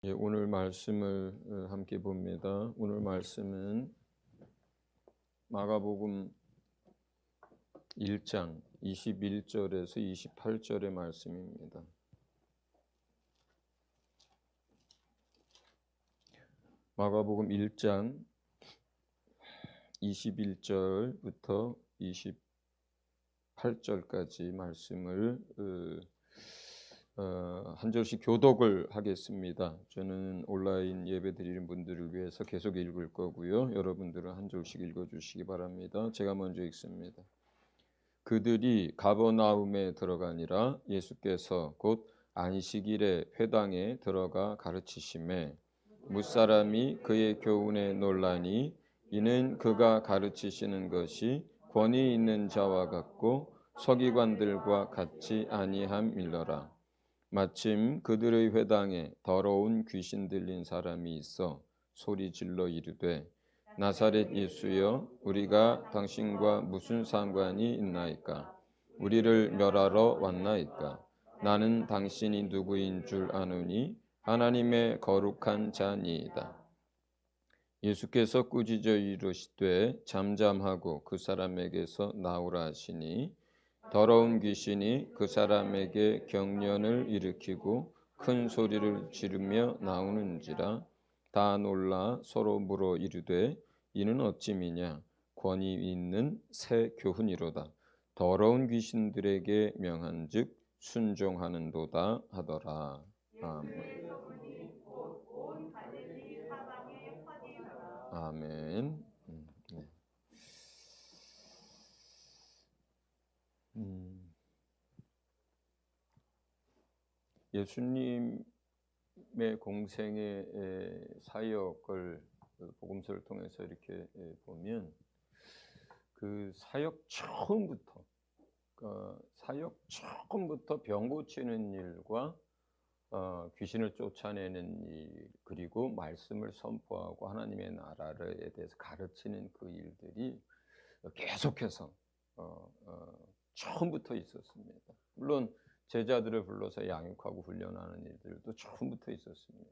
오늘 말씀을 함께 봅니다. 오늘 말씀은 마가복음 1장 21절에서 28절의 말씀입니다. 마가복음 1장 21절부터 28절까지 말씀을 한 절씩 교독을 하겠습니다. 저는 온라인 예배 드리는 분들을 위해서 계속 읽을 거고요. 여러분들은 한 절씩 읽어주시기 바랍니다. 제가 먼저 읽습니다. 그들이 가버나움에 들어가니라. 예수께서 곧 안식일에 회당에 들어가 가르치심에 무사람이 그의 교훈에 놀라니 이는 그가 가르치시는 것이 권위 있는 자와 같고 서기관들과 같지 아니함일러라. 마침 그들의 회당에 더러운 귀신 들린 사람이 있어 소리질러 이르되 나사렛 예수여 우리가 당신과 무슨 상관이 있나이까? 우리를 멸하러 왔나이까? 나는 당신이 누구인 줄 아노니 하나님의 거룩한 자니이다. 예수께서 꾸짖어 이르시되 잠잠하고 그 사람에게서 나오라 하시니 더러운 귀신이 그 사람에게 경련을 일으키고 큰 소리를 지르며 나오는지라. 다 놀라 서로 물어 이르되 이는 어찌미냐? 권위 있는 새 교훈이로다. 더러운 귀신들에게 명한즉 순종하는도다 하더라. 아멘. 아멘. 네. 예수님의 공생의 사역을 복음서를 통해서 이렇게 보면 그 사역 처음부터 병 고치는 일과 귀신을 쫓아내는 일, 그리고 말씀을 선포하고 하나님의 나라에 대해서 가르치는 그 일들이 계속해서 처음부터 있었습니다. 물론 제자들을 불러서 양육하고 훈련하는 일들도 처음부터 있었습니다.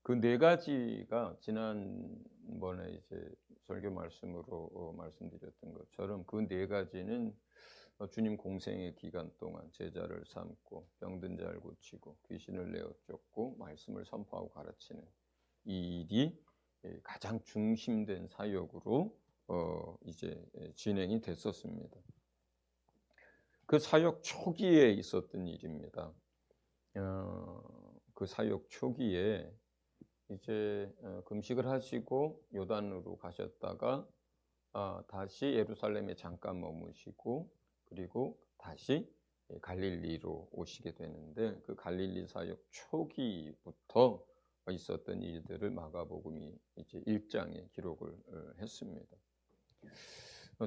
그 네 가지가 지난번에 이제 설교 말씀으로 말씀드렸던 것처럼 그 네 가지는 주님 공생의 기간 동안 제자를 삼고 병든 자를 고치고 귀신을 내어 쫓고 말씀을 선포하고 가르치는 이 일이 가장 중심된 사역으로 이제 진행이 됐었습니다. 그 사역 초기에 있었던 일입니다. 그 사역 초기에 이제 금식을 하시고 요단으로 가셨다가 다시 예루살렘에 잠깐 머무시고 그리고 다시 갈릴리로 오시게 되는데 그 갈릴리 사역 초기부터 있었던 일들을 마가복음이 이제 1장에 기록을 했습니다.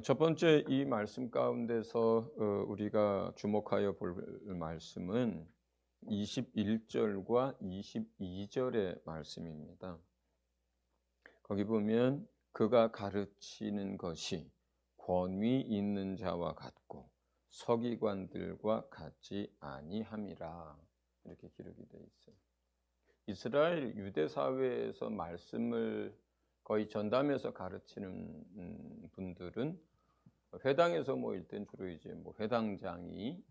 첫 번째 이 말씀 가운데서 우리가 주목하여 볼 말씀은 21절과 22절의 말씀입니다. 거기 보면 그가 가르치는 것이 권위 있는 자와 같고 서기관들과 같지 아니함이라 이렇게 기록이 되어 있어요. 이스라엘 유대 사회에서 말씀을 거의 전담해서 가르치는 분들은 회당에서 모일 땐 주로 이제 뭐 회당장이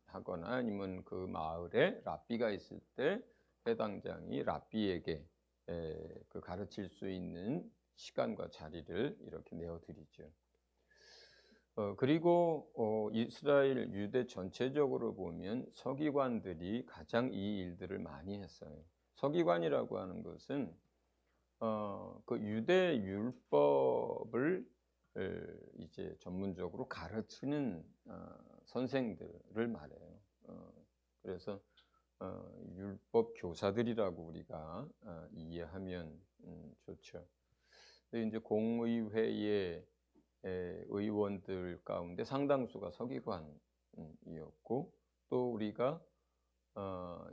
하거나 아니면 그 마을에 랍비가 있을 때 회당장이 랍비에게 그 가르칠 수 있는 시간과 자리를 이렇게 내어드리죠. 그리고 이스라엘 유대 전체적으로 보면 서기관들이 가장 이 일들을 많이 했어요. 서기관이라고 하는 것은 그 유대 율법을 이제 전문적으로 가르치는 선생들을 말해요. 그래서 율법 교사들이라고 우리가 이해하면 좋죠. 근데 이제 공의회의 의원들 가운데 상당수가 서기관이었고 또 우리가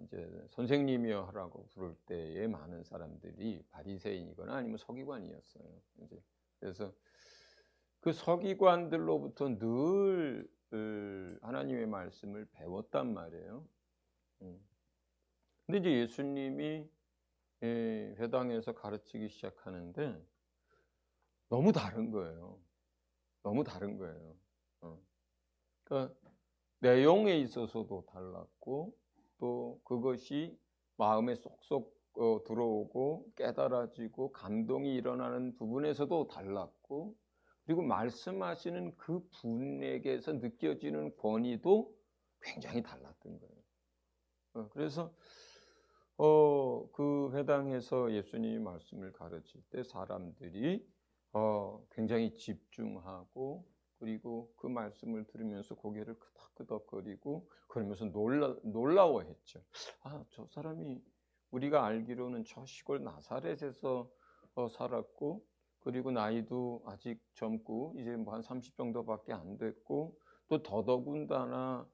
이제 선생님이여 하라고 부를 때에 많은 사람들이 바리새인이거나 아니면 서기관이었어요. 이제 그래서 그 서기관들로부터 늘 하나님의 말씀을 배웠단 말이에요. 근데 이제 예수님이 회당에서 가르치기 시작하는데 너무 다른 거예요. 너무 다른 거예요. 그러니까 내용에 있어서도 달랐고 또 그것이 마음에 쏙쏙 들어오고 깨달아지고 감동이 일어나는 부분에서도 달랐고, 그리고 말씀하시는 그 분에게서 느껴지는 권위도 굉장히 달랐던 거예요. 그래서 그 회당에서 예수님이 말씀을 가르칠 때 사람들이 굉장히 집중하고, 그리고 그 말씀을 들으면서 고개를 끄덕끄덕거리고 그러면서 놀라워했죠. 아, 저 사람이 우리가 알기로는 저 시골 나사렛에서 살았고, 그리고 나이도 아직 젊고 이제 뭐 한 30 정도밖에 안 됐고, 또 더더군다나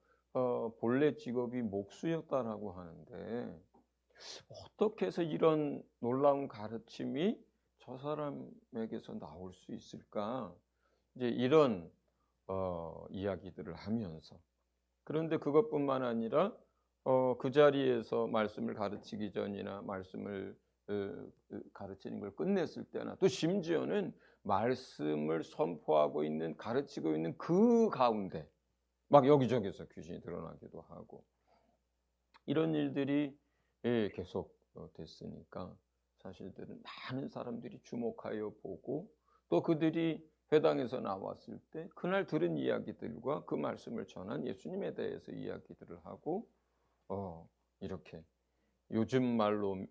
본래 직업이 목수였다라고 하는데 어떻게 해서 이런 놀라운 가르침이 저 사람에게서 나올 수 있을까? 이제 이런 이야기들을 하면서, 그런데 그것뿐만 아니라 그 자리에서 말씀을 가르치기 전이나 말씀을 가르치는 걸 끝냈을 때나, 또 심지어는 말씀을 선포하고 있는, 가르치고 있는 그 가운데 막 여기저기서 귀신이 드러나기도 하고, 이런 일들이 계속 됐으니까 사실들은 많은 사람들이 주목하여 보고, 또 그들이 회당에서 나왔을 때 그날 들은 이야기들과 그 말씀을 전한 예수님에 대해서 이야기들을 하고 이렇게 요즘 말로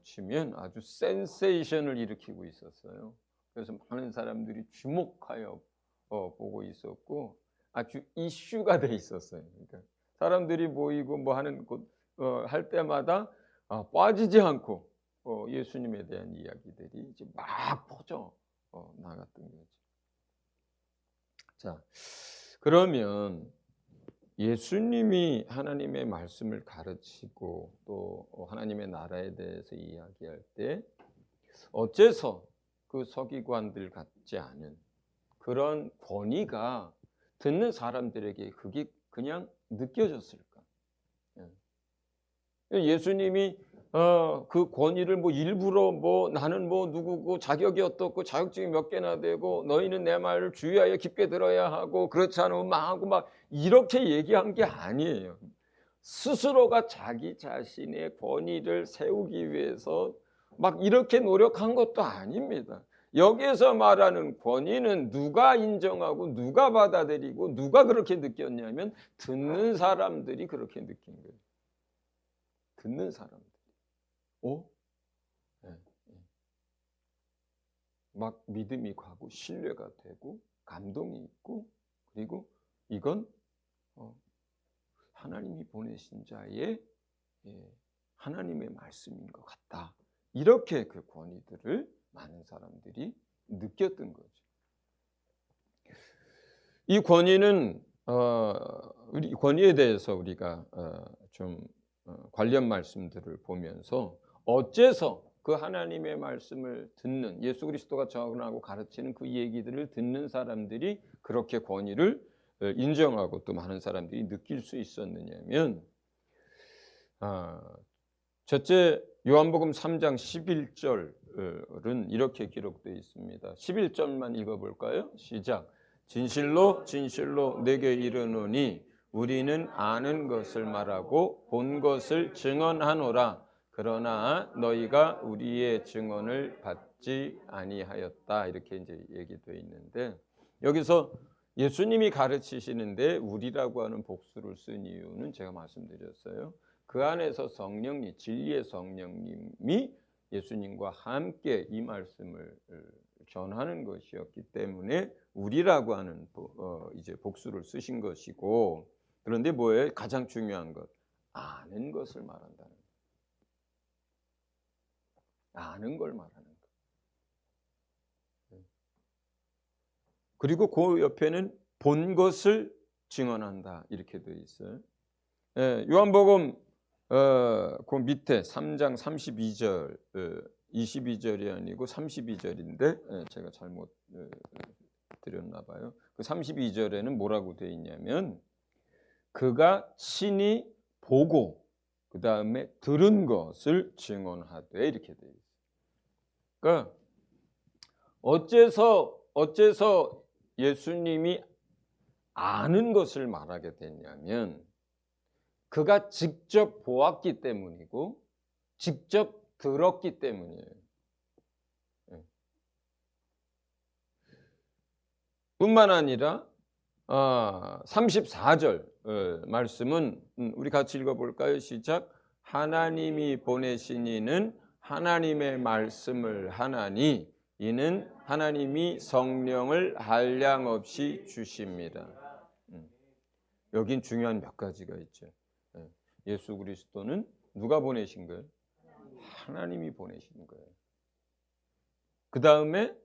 치면 아주 센세이션을 일으키고 있었어요. 그래서 많은 사람들이 주목하여 보고 있었고 아주 이슈가 돼 있었어요. 그러니까 사람들이 모이고 뭐 하는 곳 할 때마다 빠지지 않고 예수님에 대한 이야기들이 이제 막 퍼져 나갔던 거죠. 자, 그러면 예수님이 하나님의 말씀을 가르치고 또 하나님의 나라에 대해서 이야기할 때 어째서 그 서기관들 같지 않은 그런 권위가 듣는 사람들에게 그게 그냥 느껴졌을까? 예수님이 그 권위를 뭐 일부러 뭐 나는 뭐 누구고 자격이 어떻고 자격증이 몇 개나 되고 너희는 내 말을 주의하여 깊게 들어야 하고 그렇지 않으면 망하고 막 이렇게 얘기한 게 아니에요. 스스로가 자기 자신의 권위를 세우기 위해서 막 이렇게 노력한 것도 아닙니다. 여기에서 말하는 권위는 누가 인정하고 누가 받아들이고 누가 그렇게 느꼈냐면 듣는 사람들이 그렇게 느낀 거예요. 듣는 사람들. 네. 막 믿음이 가고 신뢰가 되고 감동이 있고, 그리고 이건 하나님이 보내신 자의 하나님의 말씀인 것 같다. 이렇게 그 권위들을 많은 사람들이 느꼈던 거죠. 이 권위는 우리 권위에 대해서 우리가 좀 관련 말씀들을 보면서 어째서 그 하나님의 말씀을 듣는 예수 그리스도가 전하고 가르치는 그 얘기들을 듣는 사람들이 그렇게 권위를 인정하고 또 많은 사람들이 느낄 수 있었느냐면, 첫째 요한복음 3장 11절은 이렇게 기록되어 있습니다. 11절만 읽어볼까요? 시작. 진실로 진실로 내게 이르노니 우리는 아는 것을 말하고 본 것을 증언하노라. 그러나 너희가 우리의 증언을 받지 아니하였다. 이렇게 이제 얘기되어 있는데, 여기서 예수님이 가르치시는데 우리라고 하는 복수를 쓴 이유는 제가 말씀드렸어요. 그 안에서 성령님, 진리의 성령님이 예수님과 함께 이 말씀을 전하는 것이었기 때문에 우리라고 하는 이제 복수를 쓰신 것이고, 그런데 뭐예요? 가장 중요한 것, 아는 것을 말한다는 것. 아는 걸 말하는 것. 그리고 그 옆에는 본 것을 증언한다 이렇게 되어 있어요. 요한복음 그 밑에 3장 32절 22절이 아니고 32절인데 제가 잘못 드렸나 봐요. 그 32절에는 뭐라고 되어 있냐면 그가 친히 보고 그 다음에 들은 것을 증언하되 이렇게 돼 있어요. 그러니까 어째서 예수님이 아는 것을 말하게 됐냐면 그가 직접 보았기 때문이고 직접 들었기 때문이에요. 뿐만 아니라 34절 말씀은 우리 같이 읽어볼까요? 시작. 하나님이 보내신 이는 하나님의 말씀을 하나니 이는 하나님이 성령을 한량없이 주십니다. 여긴 중요한 몇 가지가 있죠. 예수 그리스도는 누가 보내신 거예요? 하나님이 보내신 거예요. 그 다음에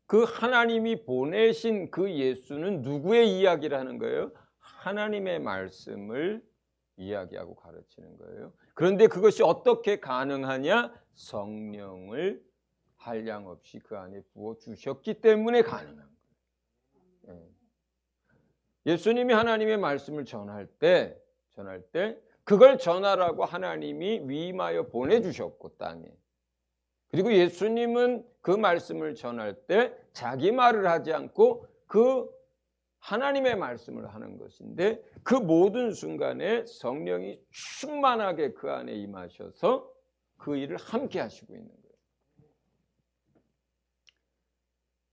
그 하나님이 보내신 그 예수는 누구의 이야기를 하는 거예요? 하나님의 말씀을 이야기하고 가르치는 거예요. 그런데 그것이 어떻게 가능하냐? 성령을 한량없이 그 안에 부어주셨기 때문에 가능한 거예요. 예수님이 하나님의 말씀을 전할 때 그걸 전하라고 하나님이 위임하여 보내주셨고 땅에. 그리고 예수님은 그 말씀을 전할 때 자기 말을 하지 않고 그 하나님의 말씀을 하는 것인데 그 모든 순간에 성령이 충만하게 그 안에 임하셔서 그 일을 함께 하시고 있는 거예요.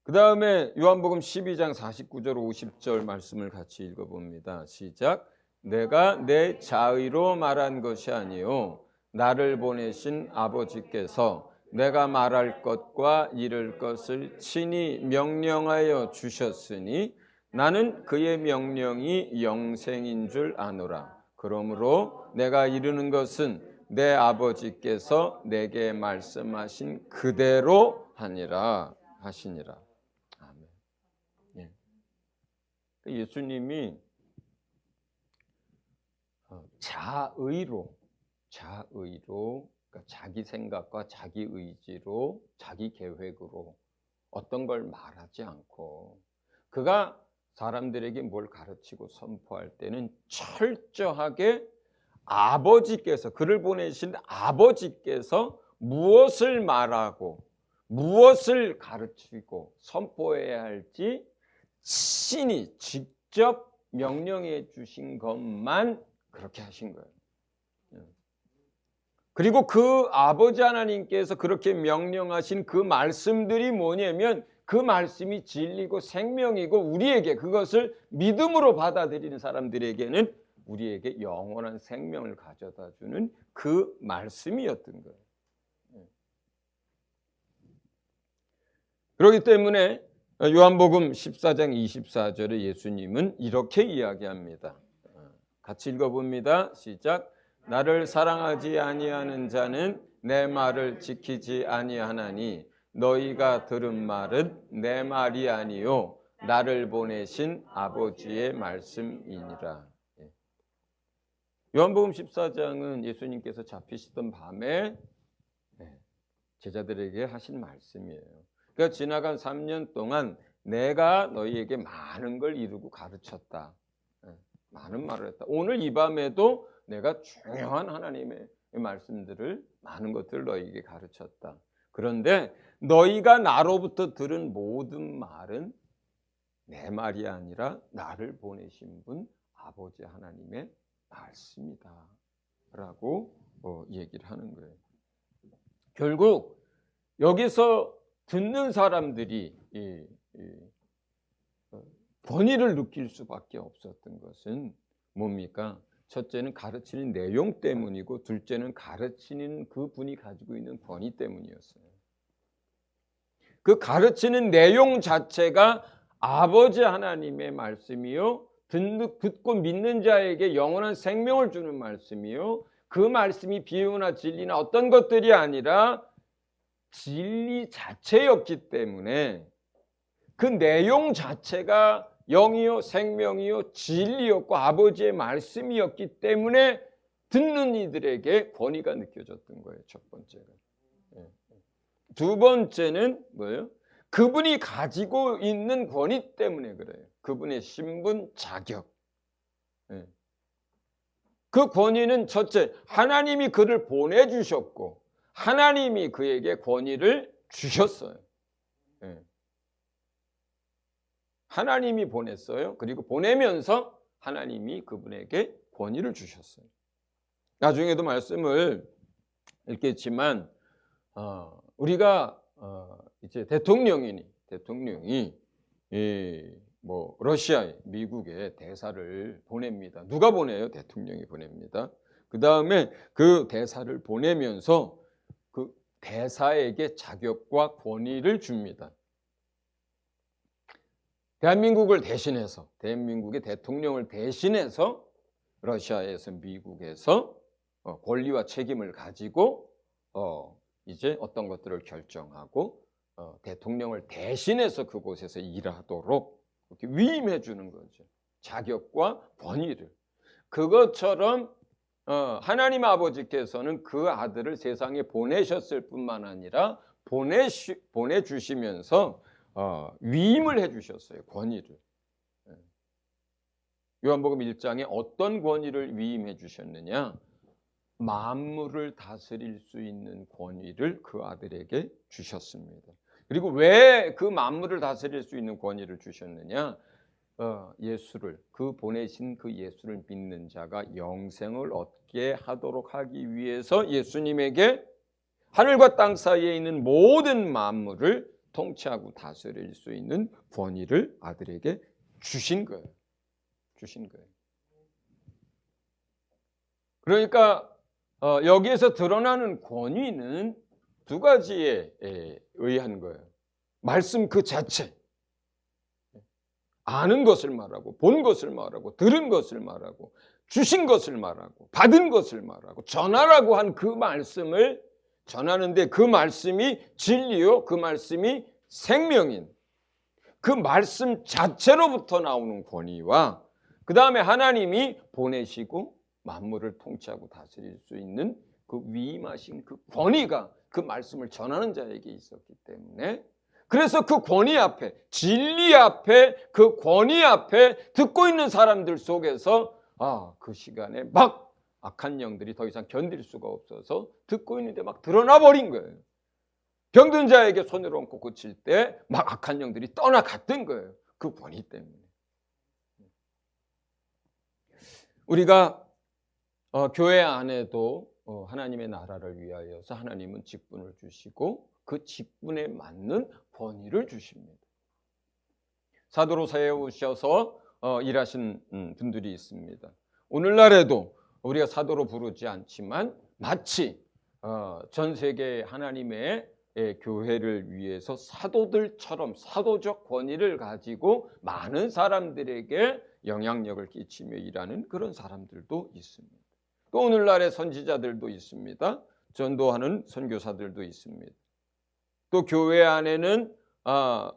그 다음에 요한복음 12장 49절 50절 말씀을 같이 읽어봅니다. 시작. 내가 내 자의로 말한 것이 아니요 나를 보내신 아버지께서 내가 말할 것과 이를 것을 친히 명령하여 주셨으니 나는 그의 명령이 영생인 줄 아노라. 그러므로 내가 이르는 것은 내 아버지께서 내게 말씀하신 그대로 하니라 하시니라. 아멘. 예. 예수님이 자의로 그러니까 자기 생각과 자기 의지로 자기 계획으로 어떤 걸 말하지 않고 그가 사람들에게 뭘 가르치고 선포할 때는 철저하게 아버지께서 그를 보내신 아버지께서 무엇을 말하고 무엇을 가르치고 선포해야 할지 친히 직접 명령해 주신 것만 그렇게 하신 거예요. 그리고 그 아버지 하나님께서 그렇게 명령하신 그 말씀들이 뭐냐면 그 말씀이 진리고 생명이고 우리에게 그것을 믿음으로 받아들이는 사람들에게는 우리에게 영원한 생명을 가져다 주는 그 말씀이었던 거예요. 그렇기 때문에 요한복음 14장 24절에 예수님은 이렇게 이야기합니다. 같이 읽어봅니다. 시작. 나를 사랑하지 아니하는 자는 내 말을 지키지 아니하나니 너희가 들은 말은 내 말이 아니요 나를 보내신 아버지의 말씀이니라. 요한복음 14장은 예수님께서 잡히시던 밤에 제자들에게 하신 말씀이에요. 그러니까 지나간 3년 동안 내가 너희에게 많은 걸 이루고 가르쳤다. 많은 말을 했다. 오늘 이 밤에도 내가 중요한 하나님의 말씀들을 많은 것들을 너희에게 가르쳤다. 그런데 너희가 나로부터 들은 모든 말은 내 말이 아니라 나를 보내신 분 아버지 하나님의 말씀이다 라고 얘기를 하는 거예요. 결국 여기서 듣는 사람들이 권위를 느낄 수밖에 없었던 것은 뭡니까? 첫째는 가르치는 내용 때문이고 둘째는 가르치는 그 분이 가지고 있는 권위 때문이었어요. 그 가르치는 내용 자체가 아버지 하나님의 말씀이요 듣고 믿는 자에게 영원한 생명을 주는 말씀이요 그 말씀이 비유나 진리나 어떤 것들이 아니라 진리 자체였기 때문에 그 내용 자체가 영이요 생명이요 진리였고 아버지의 말씀이었기 때문에 듣는 이들에게 권위가 느껴졌던 거예요. 첫 번째가. 두 번째는 뭐예요? 그분이 가지고 있는 권위 때문에 그래요. 그분의 신분, 자격. 그 권위는 첫째, 하나님이 그를 보내주셨고 하나님이 그에게 권위를 주셨어요. 예. 하나님이 보냈어요. 그리고 보내면서 하나님이 그분에게 권위를 주셨어요. 나중에도 말씀을 읽겠지만 우리가 이제 대통령이 러시아에 미국에 대사를 보냅니다. 누가 보내요? 대통령이 보냅니다. 그 다음에 그 대사를 보내면서 그 대사에게 자격과 권위를 줍니다. 대한민국을 대신해서, 대한민국의 대통령을 대신해서 러시아에서 미국에서 권리와 책임을 가지고 이제 어떤 것들을 결정하고 대통령을 대신해서 그곳에서 일하도록 이렇게 위임해 주는 거죠. 자격과 권위를. 그것처럼 하나님 아버지께서는 그 아들을 세상에 보내셨을 뿐만 아니라 보내주시면서 위임을 해주셨어요. 권위를. 요한복음 1장에 어떤 권위를 위임해 주셨느냐? 만물을 다스릴 수 있는 권위를 그 아들에게 주셨습니다. 그리고 왜 그 만물을 다스릴 수 있는 권위를 주셨느냐? 예수를, 그 보내신 그 예수를 믿는 자가 영생을 얻게 하도록 하기 위해서 예수님에게 하늘과 땅 사이에 있는 모든 만물을 통치하고 다스릴 수 있는 권위를 아들에게 주신 거예요. 그러니까 여기에서 드러나는 권위는 두 가지에 의한 거예요. 말씀 그 자체, 아는 것을 말하고 본 것을 말하고 들은 것을 말하고 주신 것을 말하고 받은 것을 말하고 전하라고 한 그 말씀을 전하는데 그 말씀이 진리요, 그 말씀이 생명인 그 말씀 자체로부터 나오는 권위와 그 다음에 하나님이 보내시고 만물을 통치하고 다스릴 수 있는 그 위임하신 그 권위가 그 말씀을 전하는 자에게 있었기 때문에 그래서 그 권위 앞에, 진리 앞에, 그 권위 앞에 듣고 있는 사람들 속에서 그 시간에 막 악한 영들이 더 이상 견딜 수가 없어서 듣고 있는데 막 드러나 버린 거예요. 병든 자에게 손을 얹고 고칠 때 막 악한 영들이 떠나갔던 거예요. 그 권위 때문에. 우리가 교회 안에도 하나님의 나라를 위하여서 하나님은 직분을 주시고 그 직분에 맞는 권위를 주십니다. 사도로 세우셔서 일하신 분들이 있습니다. 오늘날에도 우리가 사도로 부르지 않지만 마치 전 세계 하나님의 교회를 위해서 사도들처럼 사도적 권위를 가지고 많은 사람들에게 영향력을 끼치며 일하는 그런 사람들도 있습니다. 또 오늘날의 선지자들도 있습니다. 전도하는 선교사들도 있습니다. 또 교회 안에는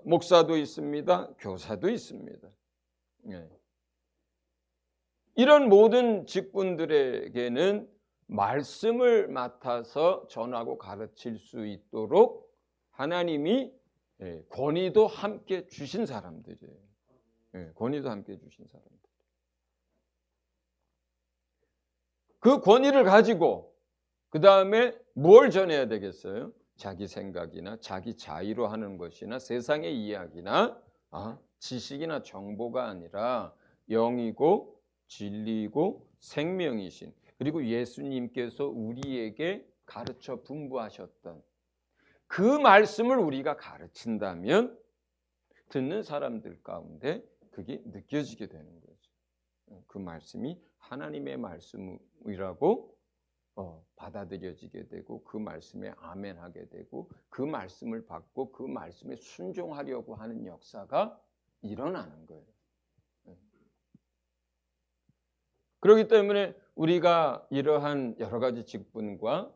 목사도 있습니다. 교사도 있습니다. 이런 모든 직분들에게는 말씀을 맡아서 전하고 가르칠 수 있도록 하나님이 권위도 함께 주신 사람들이에요. 권위도 함께 주신 사람들. 그 권위를 가지고 그 다음에 뭘 전해야 되겠어요? 자기 생각이나 자기 자의로 하는 것이나 세상의 이야기나 지식이나 정보가 아니라 영이고 진리이고 생명이신 그리고 예수님께서 우리에게 가르쳐 분부하셨던 그 말씀을 우리가 가르친다면 듣는 사람들 가운데 그게 느껴지게 되는 거죠. 그 말씀이 하나님의 말씀이라고 받아들여지게 되고 그 말씀에 아멘하게 되고 그 말씀을 받고 그 말씀에 순종하려고 하는 역사가 일어나는 거예요. 그렇기 때문에 우리가 이러한 여러 가지 직분과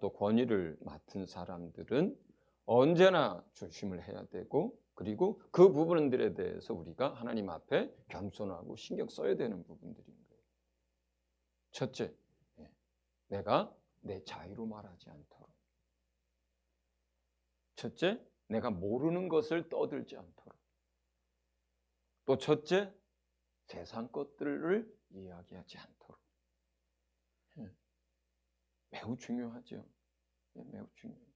또 권위를 맡은 사람들은 언제나 조심을 해야 되고 그리고 그 부분들에 대해서 우리가 하나님 앞에 겸손하고 신경 써야 되는 부분들인 거예요. 첫째, 내가 내 자유로 말하지 않도록. 첫째, 내가 모르는 것을 떠들지 않도록. 또 첫째, 세상 것들을 이야기하지 않도록. 매우 중요하죠. 매우 중요해요.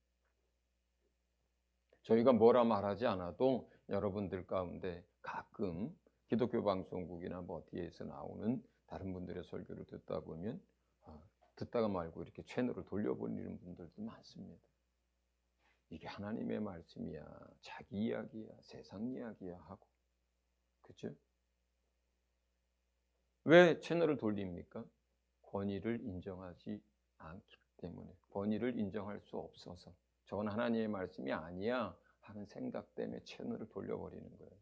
저희가 뭐라 말하지 않아도 여러분들 가운데 가끔 기독교 방송국이나 뭐 어디에서 나오는 다른 분들의 설교를 듣다 보면 듣다가 말고 이렇게 채널을 돌려버리는 분들도 많습니다. 이게 하나님의 말씀이야, 자기 이야기야, 세상 이야기야 하고, 그죠? 왜 채널을 돌립니까? 권위를 인정하지 않기 때문에, 권위를 인정할 수 없어서, 저건 하나님의 말씀이 아니야 하는 생각 때문에 채널을 돌려버리는 거예요.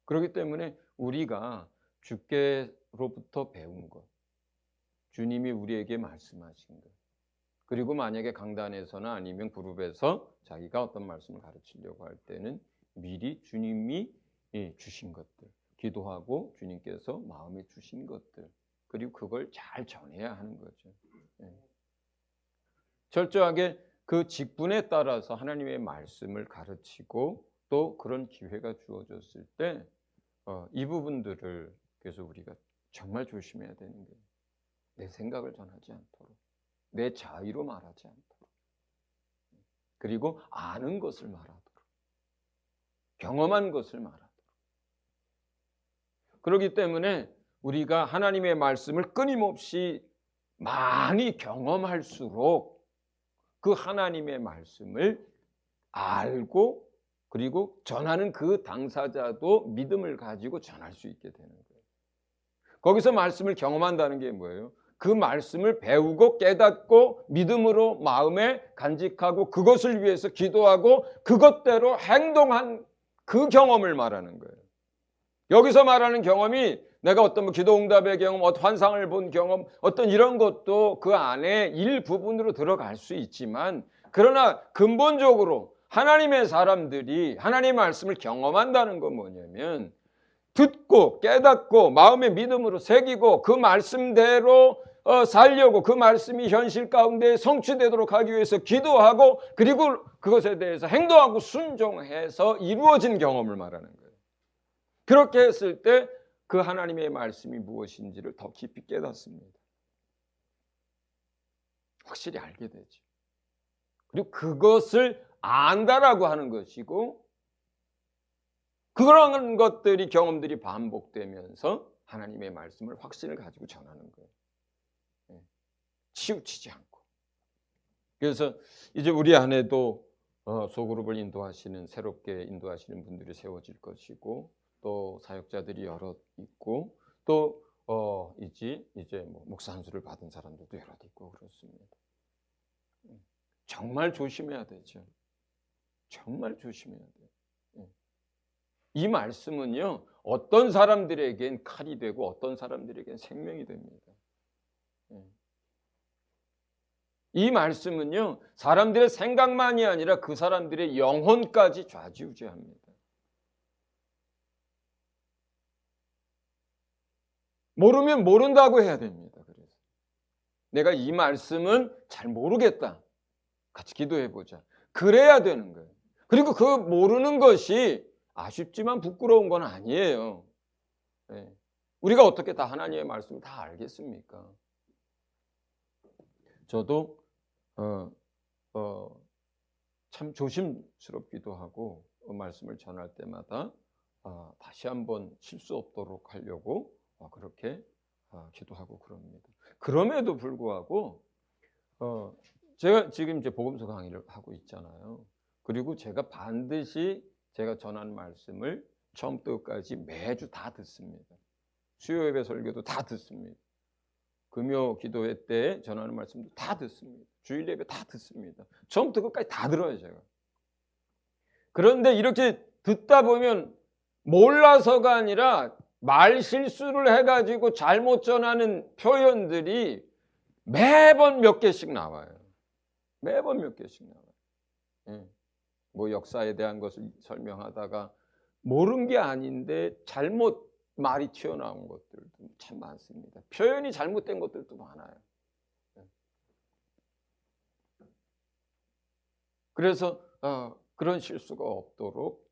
그렇기 때문에 우리가 주께로부터 배운 것, 주님이 우리에게 말씀하신 것, 그리고 만약에 강단에서나 아니면 그룹에서 자기가 어떤 말씀을 가르치려고 할 때는 미리 주님이 주신 것들, 기도하고 주님께서 마음에 주신 것들, 그리고 그걸 잘 전해야 하는 거죠. 철저하게 그 직분에 따라서 하나님의 말씀을 가르치고 또 그런 기회가 주어졌을 때 이 부분들을 그래서 우리가 정말 조심해야 되는 거예요. 내 생각을 전하지 않도록, 내 자의로 말하지 않도록, 그리고 아는 것을 말하도록, 경험한 것을 말하도록. 그렇기 때문에 우리가 하나님의 말씀을 끊임없이 많이 경험할수록 그 하나님의 말씀을 알고 그리고 전하는 그 당사자도 믿음을 가지고 전할 수 있게 되는 거예요. 거기서 말씀을 경험한다는 게 뭐예요? 그 말씀을 배우고 깨닫고 믿음으로 마음에 간직하고 그것을 위해서 기도하고 그것대로 행동한 그 경험을 말하는 거예요. 여기서 말하는 경험이 내가 어떤 기도응답의 경험, 어떤 환상을 본 경험, 어떤 이런 것도 그 안에 일부분으로 들어갈 수 있지만 그러나 근본적으로 하나님의 사람들이 하나님의 말씀을 경험한다는 건 뭐냐면 듣고 깨닫고 마음의 믿음으로 새기고 그 말씀대로 살려고 그 말씀이 현실 가운데 성취되도록 하기 위해서 기도하고 그리고 그것에 대해서 행동하고 순종해서 이루어진 경험을 말하는 거예요. 그렇게 했을 때 그 하나님의 말씀이 무엇인지를 더 깊이 깨닫습니다. 확실히 알게 되죠. 그리고 그것을 안다라고 하는 것이고 그런 것들이 경험들이 반복되면서 하나님의 말씀을 확신을 가지고 전하는 거예요. 치우치지 않고. 그래서 이제 우리 안에도 소그룹을 인도하시는 새롭게 인도하시는 분들이 세워질 것이고 또 사역자들이 여러 있고 또 이제 뭐 목사 안수를 받은 사람들도 여러 있고 그렇습니다. 정말 조심해야 되죠. 정말 조심해야 돼요. 이 말씀은요 어떤 사람들에겐 칼이 되고 어떤 사람들에겐 생명이 됩니다. 이 말씀은요 사람들의 생각만이 아니라 그 사람들의 영혼까지 좌지우지합니다. 모르면 모른다고 해야 됩니다. 그래서 내가 이 말씀은 잘 모르겠다. 같이 기도해보자. 그래야 되는 거예요. 그리고 그 모르는 것이 아쉽지만 부끄러운 건 아니에요. 우리가 어떻게 다 하나님의 말씀을 다 알겠습니까? 저도 참 조심스럽기도 하고 말씀을 전할 때마다 다시 한번 실수 없도록 하려고 그렇게 기도하고 그럽니다. 그럼에도 불구하고 제가 지금 이제 복음서 강의를 하고 있잖아요. 그리고 제가 반드시 제가 전한 말씀을 처음부터 끝까지 매주 다 듣습니다. 수요 예배 설교도 다 듣습니다. 금요 기도회 때 전하는 말씀도 다 듣습니다. 주일 예배 다 듣습니다. 처음부터 끝까지 다 들어요, 제가. 그런데 이렇게 듣다 보면 몰라서가 아니라 말 실수를 해가지고 잘못 전하는 표현들이 매번 몇 개씩 나와요. 매번 몇 개씩 나와요. 뭐 역사에 대한 것을 설명하다가 모른 게 아닌데 잘못 말이 튀어나온 것들도 참 많습니다. 표현이 잘못된 것들도 많아요. 그래서 그런 실수가 없도록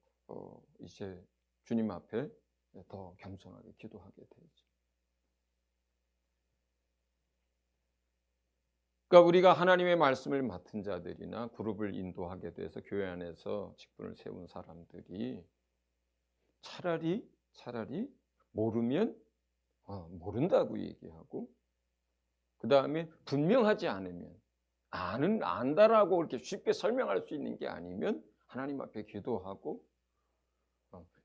이제 주님 앞에 더 겸손하게 기도하게 되죠. 그러니까 우리가 하나님의 말씀을 맡은 자들이나 그룹을 인도하게 돼서 교회 안에서 직분을 세운 사람들이 차라리 모르면 모른다고 얘기하고, 그 다음에 분명하지 않으면, 안다라고 그렇게 쉽게 설명할 수 있는 게 아니면 하나님 앞에 기도하고,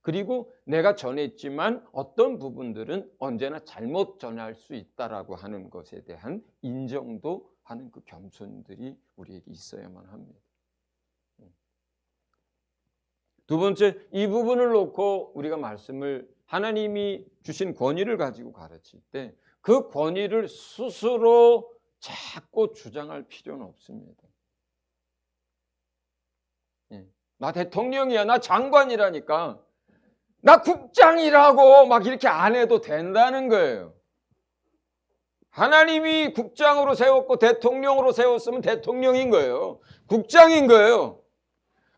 그리고 내가 전했지만 어떤 부분들은 언제나 잘못 전할 수 있다라고 하는 것에 대한 인정도 하는 그 겸손들이 우리에게 있어야만 합니다. 두 번째, 이 부분을 놓고 우리가 말씀을, 하나님이 주신 권위를 가지고 가르칠 때 그 권위를 스스로 자꾸 주장할 필요는 없습니다. 나 대통령이야, 나 장관이라니까, 나 국장이라고 막 이렇게 안 해도 된다는 거예요. 하나님이 국장으로 세웠고 대통령으로 세웠으면 대통령인 거예요. 국장인 거예요.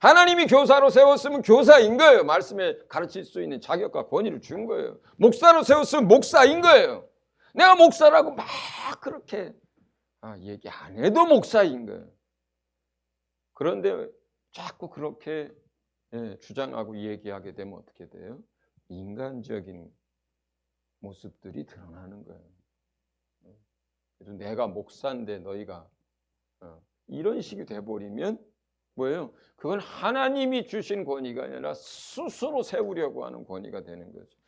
하나님이 교사로 세웠으면 교사인 거예요. 말씀에 가르칠 수 있는 자격과 권위를 준 거예요. 목사로 세웠으면 목사인 거예요. 내가 목사라고 막 그렇게 얘기 안 해도 목사인 거예요. 그런데 자꾸 그렇게 주장하고 얘기하게 되면 어떻게 돼요? 인간적인 모습들이 드러나는 거예요. 그래서 내가 목사인데 너희가 이런 식이 돼버리면 뭐예요? 그건 하나님이 주신 권위가 아니라 스스로 세우려고 하는 권위가 되는 거죠.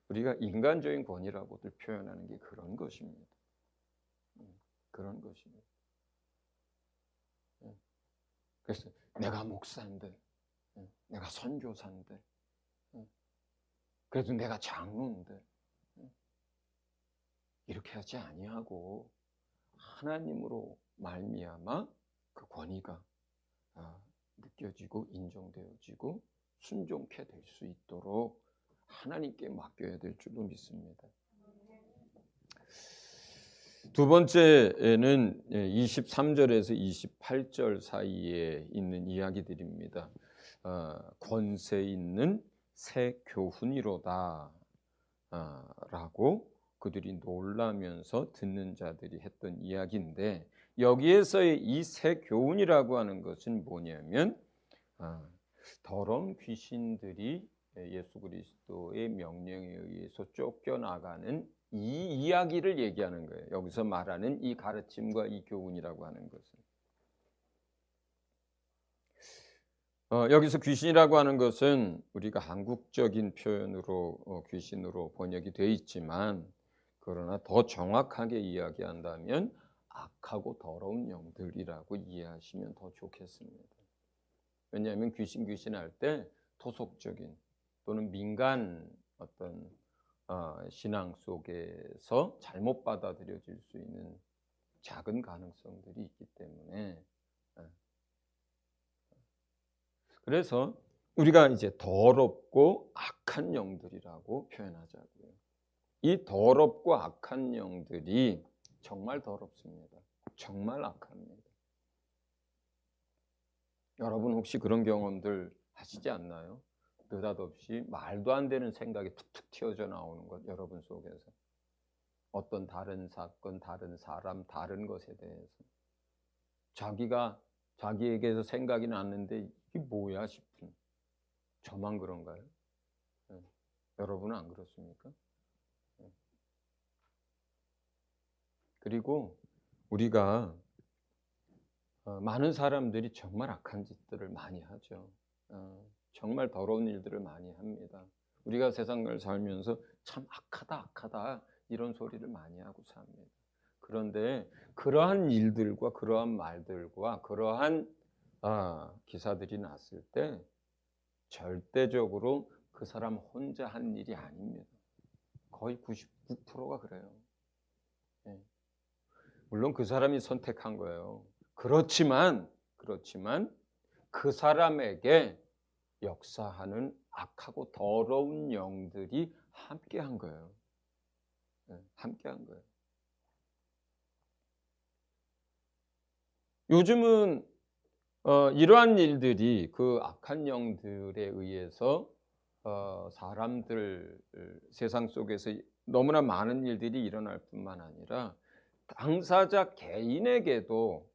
우리가 인간적인 권위라고들 표현하는 게 그런 것입니다. 그런 것입니다. 그래서 내가 목사인데, 내가 선교사인데, 그래도 내가 장로인데, 이렇게 하지 아니하고 하나님으로 말미암아 그 권위가 느껴지고 인정되어지고 순종케 될 수 있도록 하나님께 맡겨야 될 줄로 믿습니다. 두 번째는 23절에서 28절 사이에 있는 이야기들입니다. 권세 있는 새 교훈이로다 라고 그들이 놀라면서 듣는 자들이 했던 이야기인데, 여기에서의 이 새 교훈이라고 하는 것은 뭐냐면 더러운 귀신들이 예수 그리스도의 명령에 의해서 쫓겨나가는 이 이야기를 얘기하는 거예요. 여기서 말하는 이 가르침과 이 교훈이라고 하는 것은, 여기서 귀신이라고 하는 것은 우리가 한국적인 표현으로 귀신으로 번역이 되어 있지만, 그러나 더 정확하게 이야기한다면 악하고 더러운 영들이라고 이해하시면 더 좋겠습니다. 왜냐하면 귀신 할 때 토속적인 또는 민간 어떤 신앙 속에서 잘못 받아들여질 수 있는 작은 가능성들이 있기 때문에, 그래서 우리가 이제 더럽고 악한 영들이라고 표현하자고요. 이 더럽고 악한 영들이 정말 더럽습니다. 정말 악합니다. 여러분 혹시 그런 경험들 하시지 않나요? 느닷없이 말도 안 되는 생각이 툭툭 튀어져 나오는 것, 여러분 속에서. 어떤 다른 사건, 다른 사람, 다른 것에 대해서 자기에게서 생각이 났는데 이게 뭐야 싶은, 저만 그런가요? 여러분은 안 그렇습니까? 그리고 우리가 많은 사람들이 정말 악한 짓들을 많이 하죠. 정말 더러운 일들을 많이 합니다. 우리가 세상을 살면서 참 악하다 이런 소리를 많이 하고 삽니다. 그런데 그러한 일들과 그러한 말들과 그러한 기사들이 났을 때 절대적으로 그 사람 혼자 한 일이 아닙니다. 거의 99%가 그래요. 물론 그 사람이 선택한 거예요. 그렇지만 그 사람에게 역사하는 악하고 더러운 영들이 함께한 거예요. 함께한 거예요. 요즘은 이러한 일들이 그 악한 영들에 의해서 사람들 세상 속에서 너무나 많은 일들이 일어날 뿐만 아니라 당사자 개인에게도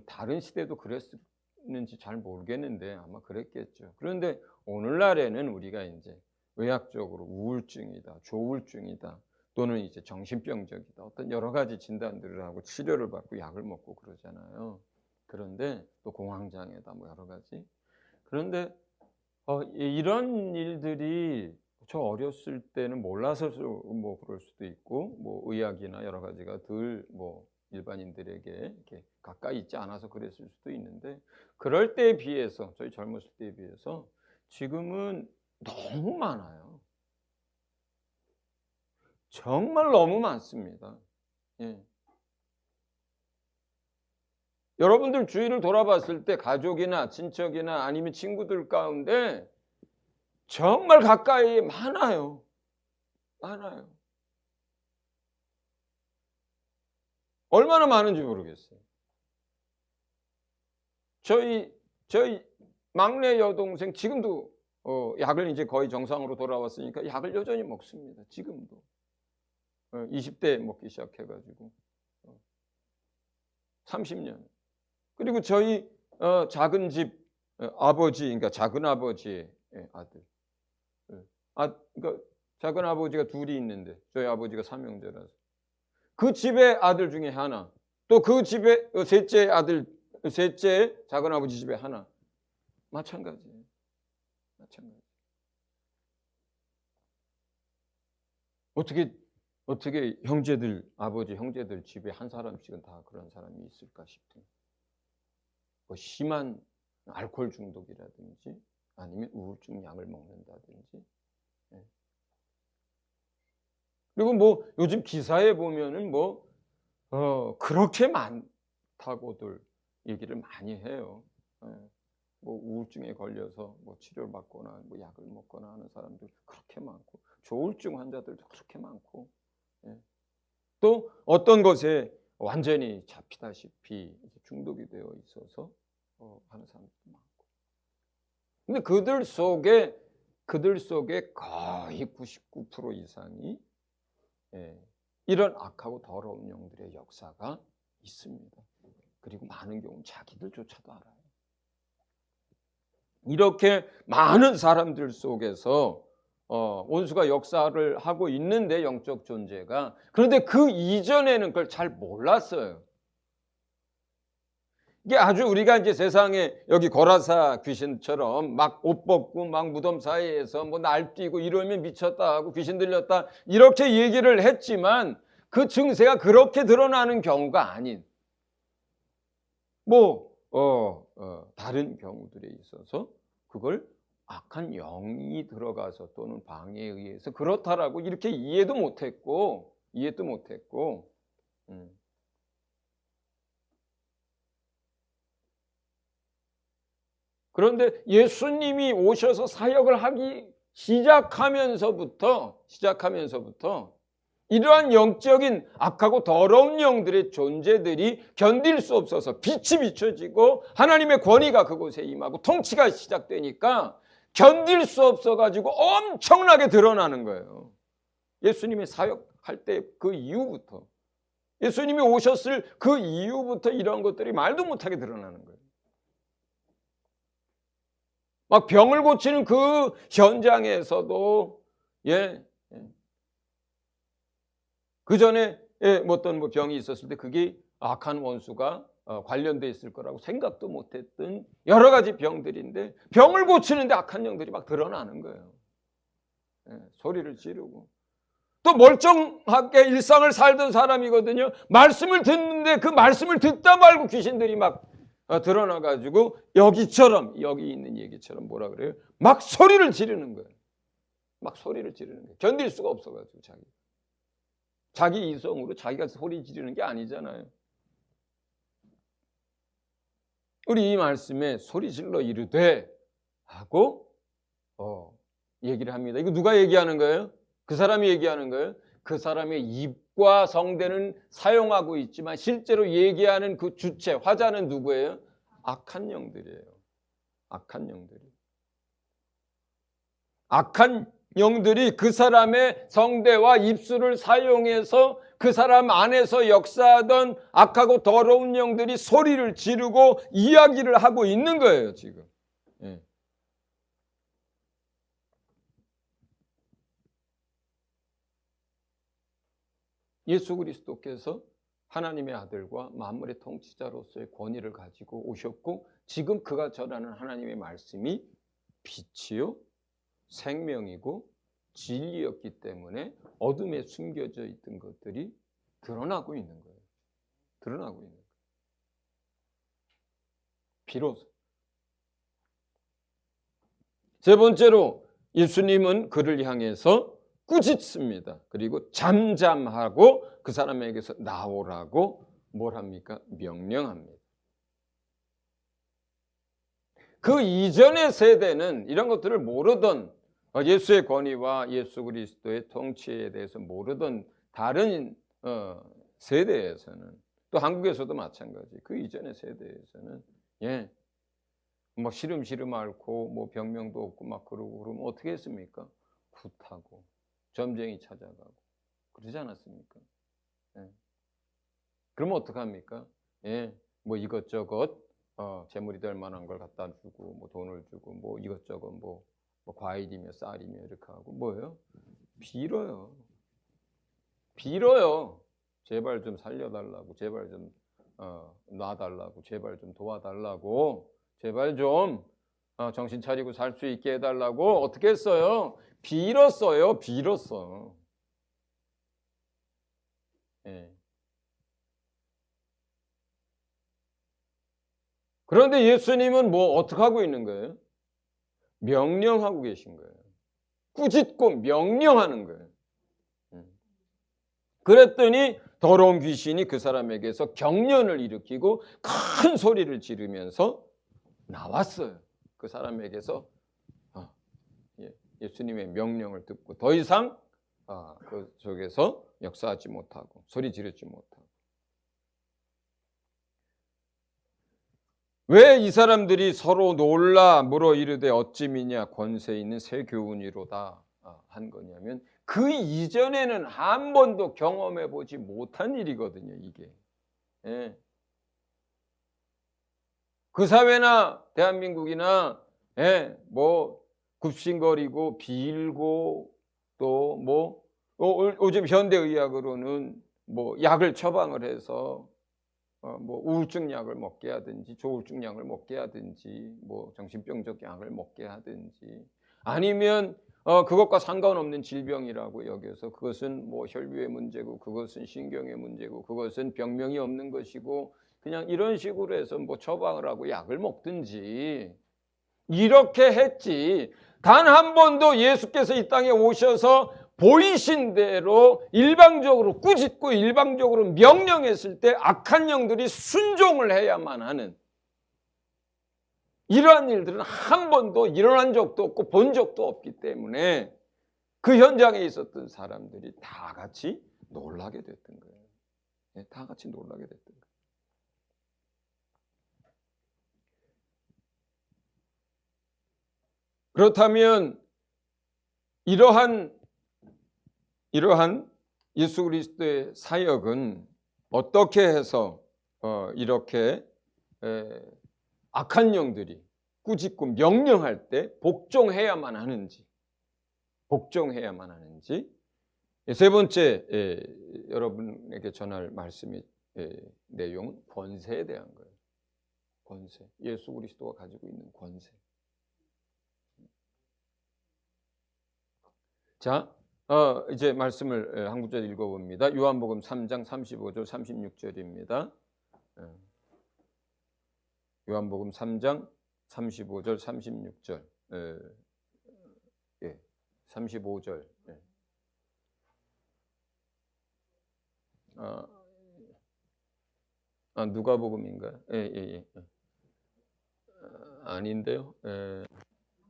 다른 시대도 그랬는지 잘 모르겠는데 아마 그랬겠죠. 그런데 오늘날에는 우리가 이제 의학적으로 우울증이다, 조울증이다, 또는 이제 정신병적이다, 어떤 여러 가지 진단들을 하고 치료를 받고 약을 먹고 그러잖아요. 그런데 또 공황장애다, 뭐 여러 가지. 그런데 이런 일들이 저 어렸을 때는 몰라서 뭐 그럴 수도 있고, 뭐 의학이나 여러 가지가 덜 뭐 일반인들에게 이렇게 가까이 있지 않아서 그랬을 수도 있는데, 그럴 때에 비해서, 저희 젊었을 때에 비해서 지금은 너무 많아요. 정말 너무 많습니다. 예. 여러분들 주위를 돌아봤을 때 가족이나 친척이나 아니면 친구들 가운데 정말 가까이에 많아요. 많아요. 얼마나 많은지 모르겠어요. 저희 막내 여동생 지금도 약을 이제 거의 정상으로 돌아왔으니까 약을 여전히 먹습니다. 지금도. 20대에 먹기 시작해가지고 30년. 그리고 저희 작은 집 아버지, 그러니까 작은 아버지의 아들. 그러니까 작은 아버지가 둘이 있는데 저희 아버지가 삼형제라서 그 집의 아들 중에 하나, 또 그 집의 셋째 아들, 셋째 작은 아버지 집에 하나. 마찬가지예요. 마찬가지. 어떻게 형제들, 아버지 형제들 집에 한 사람씩은 다 그런 사람이 있을까 싶은. 뭐 심한 알코올 중독이라든지 아니면 우울증 약을 먹는다든지. 그리고 뭐 요즘 기사에 보면은 뭐 그렇게 많다고들 얘기를 많이 해요. 뭐 우울증에 걸려서 뭐 치료를 받거나 뭐 약을 먹거나 하는 사람들 그렇게 많고, 조울증 환자들도 그렇게 많고, 또 어떤 것에 완전히 잡히다시피 중독이 되어 있어서 하는 사람들도 많고. 근데 그들 속에 거의 99% 이상이 이런 악하고 더러운 영들의 역사가 있습니다. 그리고 많은 경우는 자기들조차도 알아요. 이렇게 많은 사람들 속에서 원수가 역사를 하고 있는데, 영적 존재가. 그런데 그 이전에는 그걸 잘 몰랐어요. 이게 아주 우리가 이제 세상에 여기 고라사 귀신처럼 막 옷 벗고 막 무덤 사이에서 뭐 날뛰고 이러면 미쳤다 하고 귀신 들렸다 이렇게 얘기를 했지만, 그 증세가 그렇게 드러나는 경우가 아닌 다른 경우들에 있어서 그걸 악한 영이 들어가서 또는 방해에 의해서 그렇다라고 이렇게 이해도 못했고. 그런데 예수님이 오셔서 사역을 하기 시작하면서부터 이러한 영적인 악하고 더러운 영들의 존재들이 견딜 수 없어서 빛이 비춰지고 하나님의 권위가 그곳에 임하고 통치가 시작되니까 견딜 수 없어가지고 엄청나게 드러나는 거예요. 예수님이 사역할 때 그 이후부터, 예수님이 오셨을 그 이후부터 이러한 것들이 말도 못하게 드러나는 거예요. 막 병을 고치는 그 현장에서도 그 전에 어떤 병이 있었을 때 그게 악한 원수가 관련돼 있을 거라고 생각도 못했던 여러 가지 병들인데, 병을 고치는데 악한 영들이 막 드러나는 거예요. 소리를 지르고. 또 멀쩡하게 일상을 살던 사람이거든요. 말씀을 듣는데 그 말씀을 듣다 말고 귀신들이 막 드러나가지고 여기 있는 얘기처럼 뭐라 그래요? 막 소리를 지르는 거예요. 막 소리를 지르는 거예요. 견딜 수가 없어가지고 자기 이성으로 자기가 소리 지르는 게 아니잖아요. 우리 이 말씀에 소리 질러 이르되 하고 얘기를 합니다. 이거 누가 얘기하는 거예요? 그 사람이 얘기하는 거예요. 그 사람의 입과 성대는 사용하고 있지만 실제로 얘기하는 그 주체, 화자는 누구예요? 악한 영들이에요. 악한 영들이 그 사람의 성대와 입술을 사용해서 그 사람 안에서 역사하던 악하고 더러운 영들이 소리를 지르고 이야기를 하고 있는 거예요, 지금. 예. 예수 그리스도께서 하나님의 아들과 만물의 통치자로서의 권위를 가지고 오셨고, 지금 그가 전하는 하나님의 말씀이 빛이요 생명이고 진리였기 때문에 어둠에 숨겨져 있던 것들이 드러나고 있는 거예요. 드러나고 있는 거예요. 비로소. 세 번째로 예수님은 그를 향해서 꾸짖습니다. 그리고 잠잠하고 그 사람에게서 나오라고 뭘 합니까? 명령합니다. 그 이전의 세대는 이런 것들을 모르던, 예수의 권위와 예수 그리스도의 통치에 대해서 모르던 다른 세대에서는, 또 한국에서도 마찬가지, 그 이전의 세대에서는 뭐 시름시름 앓고 뭐 병명도 없고 막 그러고 그러면 어떻게 했습니까? 굿하고 점쟁이 찾아가고 그러지 않았습니까? 그러면 어떡합니까? 뭐 이것저것 재물이 될 만한 걸 갖다 주고 뭐 돈을 주고 뭐 이것저것 뭐 과일이며 쌀이며 이렇게 하고 뭐예요? 빌어요. 제발 좀 살려달라고, 제발 좀 놔달라고, 제발 좀 도와달라고, 제발 좀 정신 차리고 살 수 있게 해달라고 어떻게 했어요? 빌었어요. 그런데 예수님은 뭐 어떻게 하고 있는 거예요? 명령하고 계신 거예요. 꾸짖고 명령하는 거예요. 그랬더니 더러운 귀신이 그 사람에게서 경련을 일으키고 큰 소리를 지르면서 나왔어요. 그 사람에게서 예수님의 명령을 듣고 더 이상 그 속에서 역사하지 못하고 소리 지르지 못하고. 왜 이 사람들이 서로 놀라 물어 이르되 어찌 미냐 권세 있는 새 교훈이로다 한 거냐면, 그 이전에는 한 번도 경험해 보지 못한 일이거든요, 이게. 그 사회나 대한민국이나 뭐 굽신거리고 빌고 또 뭐 요즘 현대의학으로는 뭐 약을 처방을 해서 뭐 우울증 약을 먹게 하든지 조울증 약을 먹게 하든지 뭐 정신병적 약을 먹게 하든지, 아니면 그것과 상관없는 질병이라고 여겨서 그것은 뭐 혈류의 문제고 그것은 신경의 문제고 그것은 병명이 없는 것이고 그냥 이런 식으로 해서 뭐 처방을 하고 약을 먹든지 이렇게 했지, 단 한 번도 예수께서 이 땅에 오셔서 보이신 대로 일방적으로 꾸짖고 일방적으로 명령했을 때 악한 영들이 순종을 해야만 하는 이러한 일들은 한 번도 일어난 적도 없고 본 적도 없기 때문에 그 현장에 있었던 사람들이 다 같이 놀라게 됐던 거예요. 다 같이 놀라게 됐던 거예요. 그렇다면 이러한 예수 그리스도의 사역은 어떻게 해서 이렇게 악한 영들이 꾸짖고 명령할 때 복종해야만 하는지 세 번째 여러분에게 전할 말씀의 내용은 권세에 대한 거예요. 권세, 예수 그리스도가 가지고 있는 권세. 자, 이제 말씀을 한 구절 읽어봅니다. 요한복음 3장 35절 36절입니다. 요한복음 3장 35절 36절 35절 누가복음인가요? 아닌데요.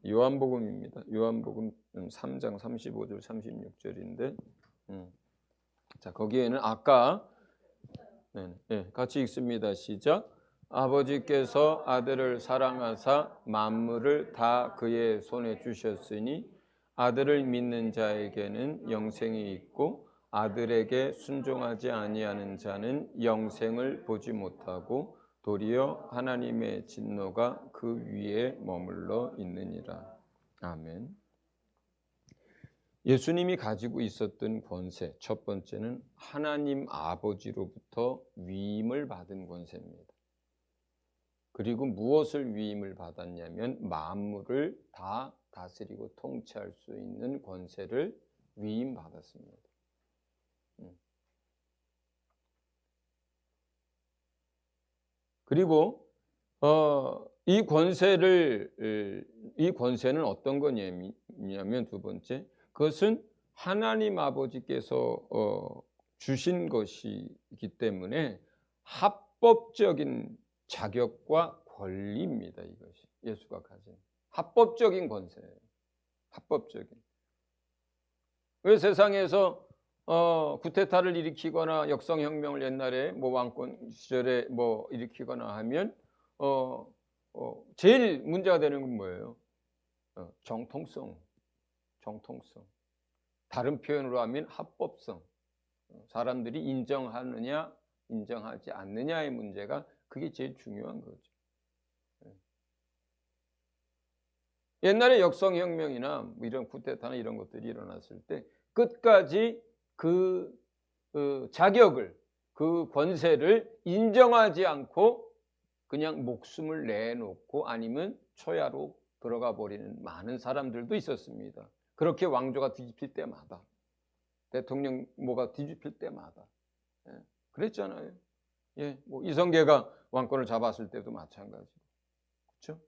요한복음입니다. 요한복음 3장 35절 36절인데 자, 거기에는 아까 같이 읽습니다. 시작. 아버지께서 아들을 사랑하사 만물을 다 그의 손에 주셨으니 아들을 믿는 자에게는 영생이 있고 아들에게 순종하지 아니하는 자는 영생을 보지 못하고 도리어 하나님의 진노가 그 위에 머물러 있느니라. 아멘. 예수님이 가지고 있었던 권세, 첫 번째는 하나님 아버지로부터 위임을 받은 권세입니다. 그리고 무엇을 위임을 받았냐면 만물을 다 다스리고 통치할 수 있는 권세를 위임받았습니다. 그리고 이 권세는 어떤 거냐면 두 번째, 그것은 하나님 아버지께서 주신 것이기 때문에 합법적인 자격과 권리입니다. 이것이 예수가 가진 합법적인 권세예요. 합법적인. 왜 세상에서 쿠데타를 일으키거나 역성혁명을 옛날에 뭐 왕권 시절에 뭐 일으키거나 하면 제일 문제가 되는 건 뭐예요? 정통성. 다른 표현으로 하면 합법성. 사람들이 인정하느냐 인정하지 않느냐의 문제가 그게 제일 중요한 거죠. 옛날에 역성혁명이나 뭐 이런 쿠데타나 이런 것들이 일어났을 때 끝까지 그 자격을, 그 권세를 인정하지 않고 그냥 목숨을 내놓고 아니면 초야로 들어가 버리는 많은 사람들도 있었습니다. 그렇게 왕조가 뒤집힐 때마다, 대통령 뭐가 뒤집힐 때마다 그랬잖아요. 예, 뭐 이성계가 왕권을 잡았을 때도 마찬가지고, 그렇죠?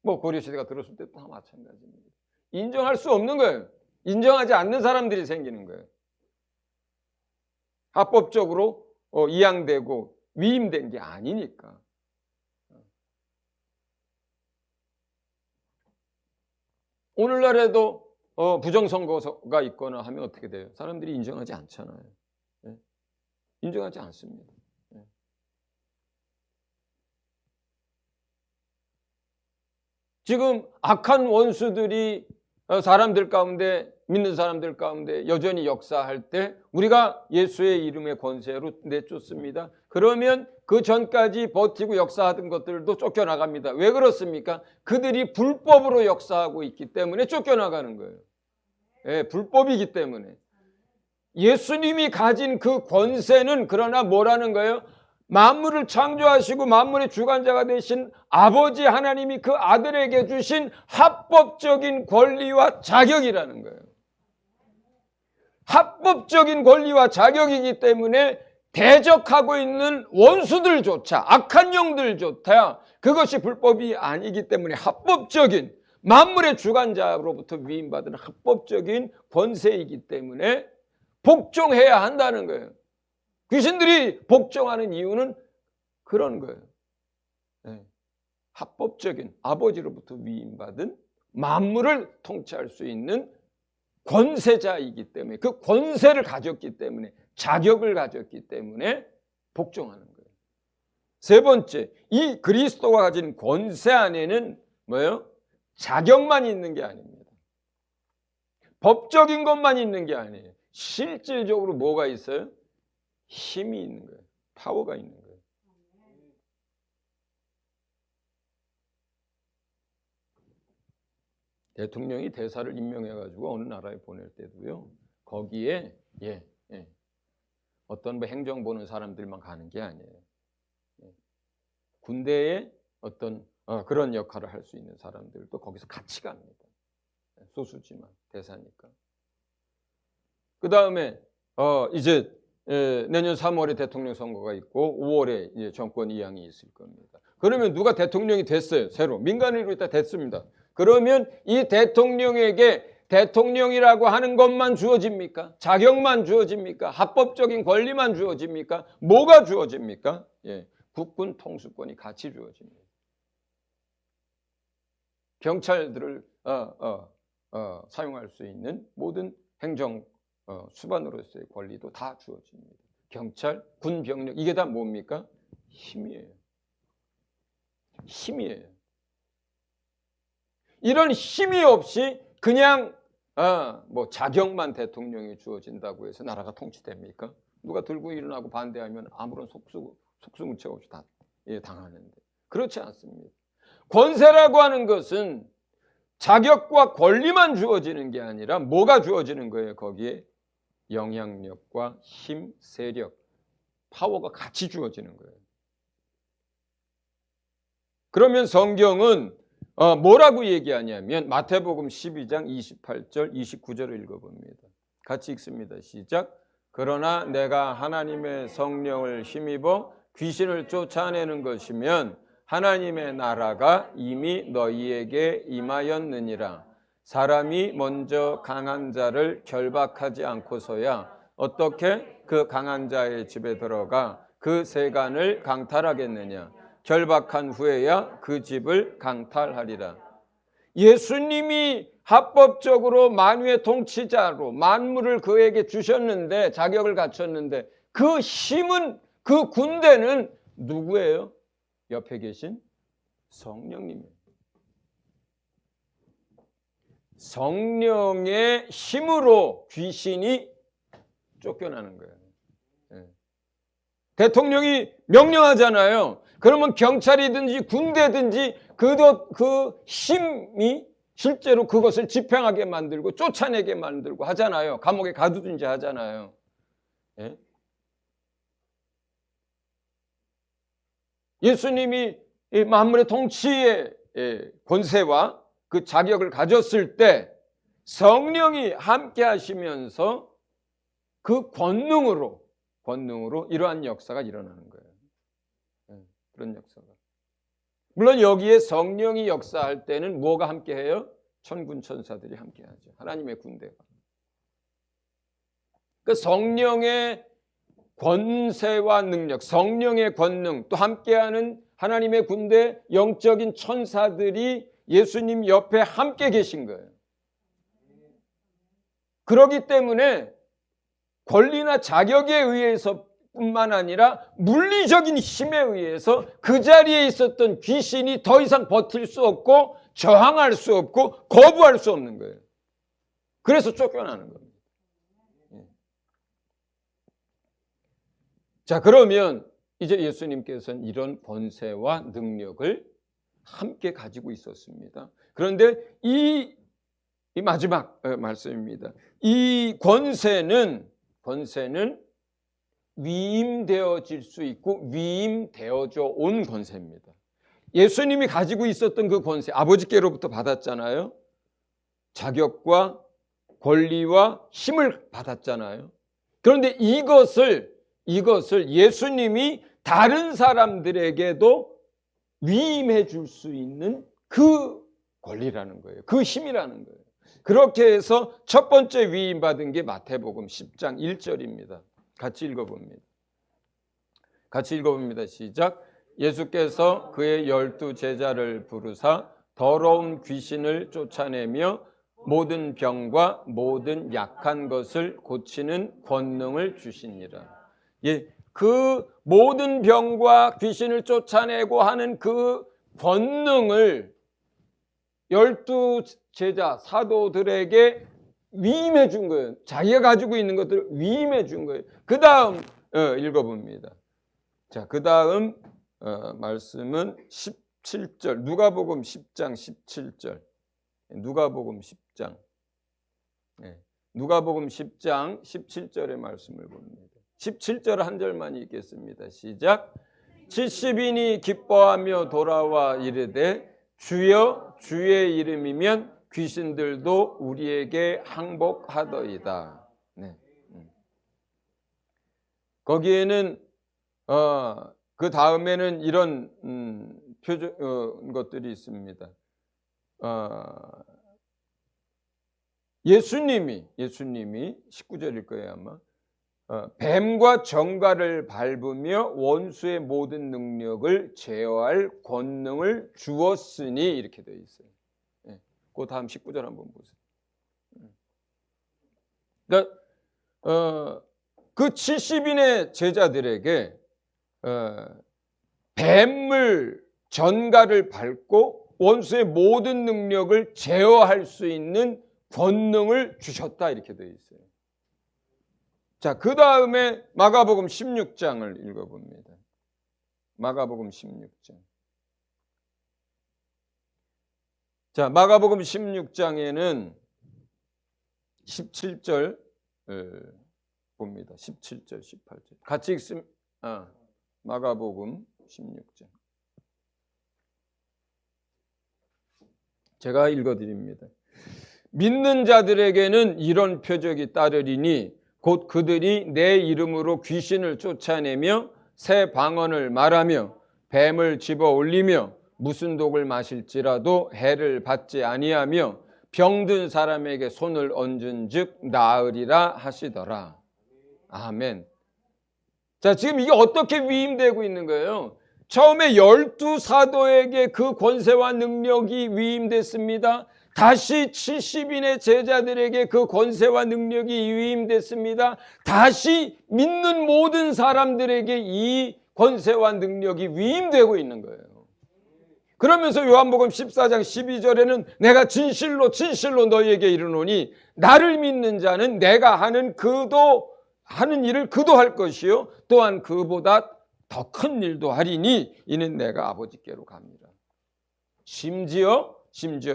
뭐 고려 시대가 들었을 때도 다 마찬가지입니다. 인정할 수 없는 거예요. 인정하지 않는 사람들이 생기는 거예요. 합법적으로 이양되고 위임된 게 아니니까. 오늘날에도 부정선거가 있거나 하면 어떻게 돼요? 사람들이 인정하지 않잖아요. 예? 인정하지 않습니다. 예. 지금 악한 원수들이 사람들 가운데, 믿는 사람들 가운데 여전히 역사할 때 우리가 예수의 이름의 권세로 내쫓습니다. 그러면 그 전까지 버티고 역사하던 것들도 쫓겨나갑니다. 왜 그렇습니까? 그들이 불법으로 역사하고 있기 때문에 쫓겨나가는 거예요. 예, 불법이기 때문에. 예수님이 가진 그 권세는 그러나 뭐라는 거예요? 만물을 창조하시고 만물의 주관자가 되신 아버지 하나님이 그 아들에게 주신 합법적인 권리와 자격이라는 거예요. 합법적인 권리와 자격이기 때문에 대적하고 있는 원수들조차, 악한 영들조차 그것이 불법이 아니기 때문에 합법적인, 만물의 주관자로부터 위임받은 합법적인 권세이기 때문에 복종해야 한다는 거예요. 귀신들이 복종하는 이유는 그런 거예요. 네. 합법적인 아버지로부터 위임받은 만물을 통치할 수 있는 권세자이기 때문에, 그 권세를 가졌기 때문에, 자격을 가졌기 때문에 복종하는 거예요. 세 번째, 이 그리스도가 가진 권세 안에는 뭐예요? 자격만 있는 게 아닙니다. 법적인 것만 있는 게 아니에요. 실질적으로 뭐가 있어요? 힘이 있는 거예요. 파워가 있는 거예요. 대통령이 대사를 임명해가지고 어느 나라에 보낼 때도요, 거기에 어떤 뭐 행정 보는 사람들만 가는 게 아니에요. 군대에 어떤 그런 역할을 할 수 있는 사람들도 거기서 같이 갑니다. 소수지만 대사니까. 그 다음에 이제 내년 3월에 대통령 선거가 있고 5월에 이제 정권 이양이 있을 겁니다. 그러면 누가 대통령이 됐어요. 새로 민간인으로 일단 됐습니다. 그러면 이 대통령에게 대통령이라고 하는 것만 주어집니까? 자격만 주어집니까? 합법적인 권리만 주어집니까? 뭐가 주어집니까? 예, 국군 통수권이 같이 주어집니다. 경찰들을 사용할 수 있는 모든 행정 수반으로서의 권리도 다 주어집니다. 경찰, 군, 병력, 이게 다 뭡니까? 힘이에요. 힘이에요. 이런 힘이 없이 그냥 뭐 자격만 대통령이 주어진다고 해서 나라가 통치됩니까? 누가 들고 일어나고 반대하면 아무런 속수무책 없이 다 당하는데 그렇지 않습니다. 권세라고 하는 것은 자격과 권리만 주어지는 게 아니라 뭐가 주어지는 거예요? 거기에 영향력과 힘, 세력, 파워가 같이 주어지는 거예요. 그러면 성경은 뭐라고 얘기하냐면 마태복음 12장 28절 29절을 읽어봅니다. 같이 읽습니다. 시작. 그러나 내가 하나님의 성령을 힘입어 귀신을 쫓아내는 것이면 하나님의 나라가 이미 너희에게 임하였느니라. 사람이 먼저 강한 자를 결박하지 않고서야 어떻게 그 강한 자의 집에 들어가 그 세간을 강탈하겠느냐. 결박한 후에야 그 집을 강탈하리라. 예수님이 합법적으로 만유의 통치자로 만물을 그에게 주셨는데 자격을 갖췄는데 그 힘은 그 군대는 누구예요? 옆에 계신 성령님이에요. 성령의 힘으로 귀신이 쫓겨나는 거예요. 대통령이 명령하잖아요. 그러면 경찰이든지 군대든지 그 힘이 실제로 그것을 집행하게 만들고 쫓아내게 만들고 하잖아요. 감옥에 가두든지 하잖아요. 예? 예수님이 이 만물의 통치의 권세와 그 자격을 가졌을 때 성령이 함께 하시면서 그 권능으로 이러한 역사가 일어나는 거예요. 그런 역사가. 물론 여기에 성령이 역사할 때는 뭐가 함께해요? 천군 천사들이 함께하죠. 하나님의 군대가. 그 성령의 권세와 능력, 성령의 권능, 또 함께하는 하나님의 군대, 영적인 천사들이 예수님 옆에 함께 계신 거예요. 그렇기 때문에 권리나 자격에 의해서 뿐만 아니라 물리적인 힘에 의해서 그 자리에 있었던 귀신이 더 이상 버틸 수 없고 저항할 수 없고 거부할 수 없는 거예요. 그래서 쫓겨나는 겁니다. 자, 그러면 이제 예수님께서는 이런 권세와 능력을 함께 가지고 있었습니다. 그런데 이 마지막 말씀입니다. 이 권세는 위임되어질 수 있고 위임되어져 온 권세입니다. 예수님이 가지고 있었던 그 권세, 아버지께로부터 받았잖아요. 자격과 권리와 힘을 받았잖아요. 그런데 이것을 예수님이 다른 사람들에게도 위임해 줄 수 있는 그 권리라는 거예요. 그 힘이라는 거예요. 그렇게 해서 첫 번째 위임받은 게 마태복음 10장 1절입니다. 같이 읽어봅니다. 시작. 예수께서 그의 12 제자를 부르사 더러운 귀신을 쫓아내며 모든 병과 모든 약한 것을 고치는 권능을 주시니라. 예, 그 모든 병과 귀신을 쫓아내고 하는 그 권능을 12 제자 사도들에게 위임해 준 거예요. 자기가 가지고 있는 것들을 위임해 준 거예요. 그 다음 읽어봅니다. 자, 그 다음 말씀은 17절, 누가복음 10장 17절. 누가복음 10장. 누가복음 10장 17절의 말씀을 봅니다. 17절 한 절만 읽겠습니다. 시작. 70인이 기뻐하며 돌아와 이르되 주여 주의 이름이면 귀신들도 우리에게 항복하더이다. 네. 거기에는 그 다음에는 이런 것들이 있습니다. 예수님이 19절일 거예요 아마. 뱀과 정갈을 밟으며 원수의 모든 능력을 제어할 권능을 주었으니 이렇게 되어 있어요. 그 다음 19절 한번 보세요. 그러니까 그 70인의 제자들에게 뱀을 전갈을 밟고 원수의 모든 능력을 제어할 수 있는 권능을 주셨다 이렇게 되어 있어요. 자, 그 다음에 마가복음 16장을 읽어봅니다. 마가복음 16장. 자, 마가복음 16장에는 17절 봅니다. 17절, 18절. 같이 읽습니다. 마가복음 16장. 제가 읽어드립니다. 믿는 자들에게는 이런 표적이 따르리니 곧 그들이 내 이름으로 귀신을 쫓아내며 새 방언을 말하며 뱀을 집어 올리며 무슨 독을 마실지라도 해를 받지 아니하며 병든 사람에게 손을 얹은 즉 나으리라 하시더라. 아멘. 자, 지금 이게 어떻게 위임되고 있는 거예요? 처음에 12사도에게 그 권세와 능력이 위임됐습니다. 다시 70인의 제자들에게 그 권세와 능력이 위임됐습니다. 다시 믿는 모든 사람들에게 이 권세와 능력이 위임되고 있는 거예요. 그러면서 요한복음 14장 12절에는 내가 진실로 너희에게 이르노니 나를 믿는 자는 내가 하는 일을 그도 할 것이요 또한 그보다 더 큰 일도 하리니 이는 내가 아버지께로 갑니다. 심지어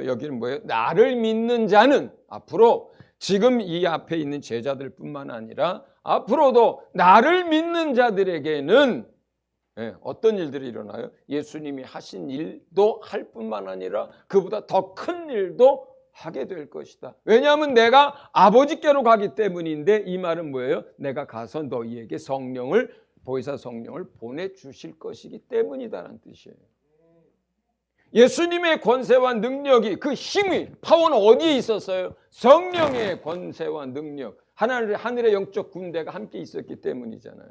여기는 뭐예요? 나를 믿는 자는 앞으로 지금 이 앞에 있는 제자들뿐만 아니라 앞으로도 나를 믿는 자들에게는 어떤 일들이 일어나요? 예수님이 하신 일도 할 뿐만 아니라 그보다 더 큰 일도 하게 될 것이다. 왜냐하면 내가 아버지께로 가기 때문인데 이 말은 뭐예요? 내가 가서 너희에게 보혜사 성령을 보내주실 것이기 때문이다라는 뜻이에요. 예수님의 권세와 능력이 그 힘이 파워는 어디에 있었어요? 성령의 권세와 능력, 하늘의 영적 군대가 함께 있었기 때문이잖아요.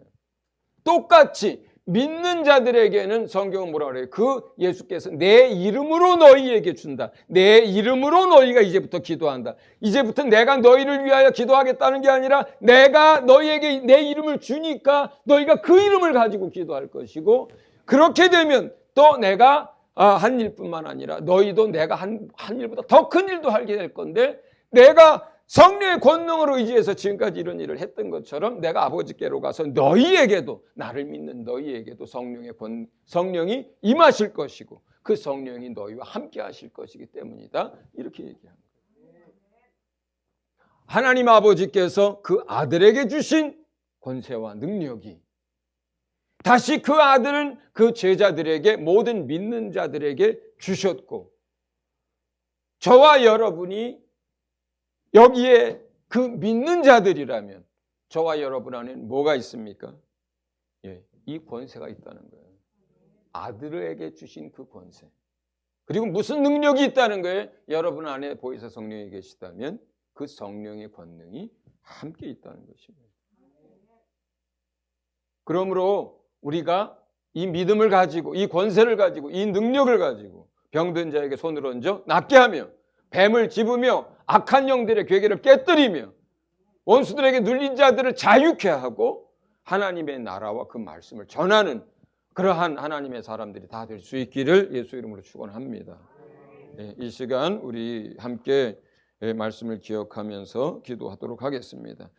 똑같이 믿는 자들에게는 성경은 뭐라 그래요? 그 예수께서 내 이름으로 너희에게 준다. 내 이름으로 너희가 이제부터 기도한다. 이제부터 내가 너희를 위하여 기도하겠다는 게 아니라 내가 너희에게 내 이름을 주니까 너희가 그 이름을 가지고 기도할 것이고 그렇게 되면 또 내가 한 일뿐만 아니라 너희도 내가 한 일보다 더 큰 일도 하게 될 건데 내가 성령의 권능으로 의지해서 지금까지 이런 일을 했던 것처럼 내가 아버지께로 가서 너희에게도 나를 믿는 너희에게도 성령이 임하실 것이고 그 성령이 너희와 함께 하실 것이기 때문이다. 이렇게 얘기합니다. 하나님 아버지께서 그 아들에게 주신 권세와 능력이 다시 그 아들은 그 제자들에게 모든 믿는 자들에게 주셨고 저와 여러분이 여기에 그 믿는 자들이라면 저와 여러분 안에는 뭐가 있습니까? 이 권세가 있다는 거예요. 아들에게 주신 그 권세. 그리고 무슨 능력이 있다는 거예요? 여러분 안에 보혜사 성령이 계시다면 그 성령의 권능이 함께 있다는 것입니다. 그러므로 우리가 이 믿음을 가지고 이 권세를 가지고 이 능력을 가지고 병든 자에게 손을 얹어 낫게 하며 뱀을 집으며 악한 영들의 괴계를 깨뜨리며 원수들에게 눌린 자들을 자유케 하고 하나님의 나라와 그 말씀을 전하는 그러한 하나님의 사람들이 다 될 수 있기를 예수 이름으로 축원합니다. 이 시간 우리 함께 말씀을 기억하면서 기도하도록 하겠습니다.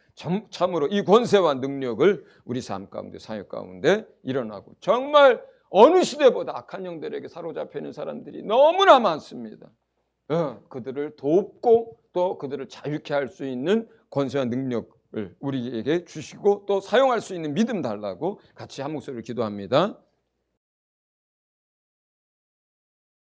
참으로 이 권세와 능력을 우리 삶 가운데 사역 가운데 일어나고 정말 어느 시대보다 악한 영들에게 사로잡혀 있는 사람들이 너무나 많습니다. 그들을 돕고 또 그들을 자유케 할 수 있는 권세와 능력을 우리에게 주시고 또 사용할 수 있는 믿음 달라고 같이 한 목소리로 기도합니다.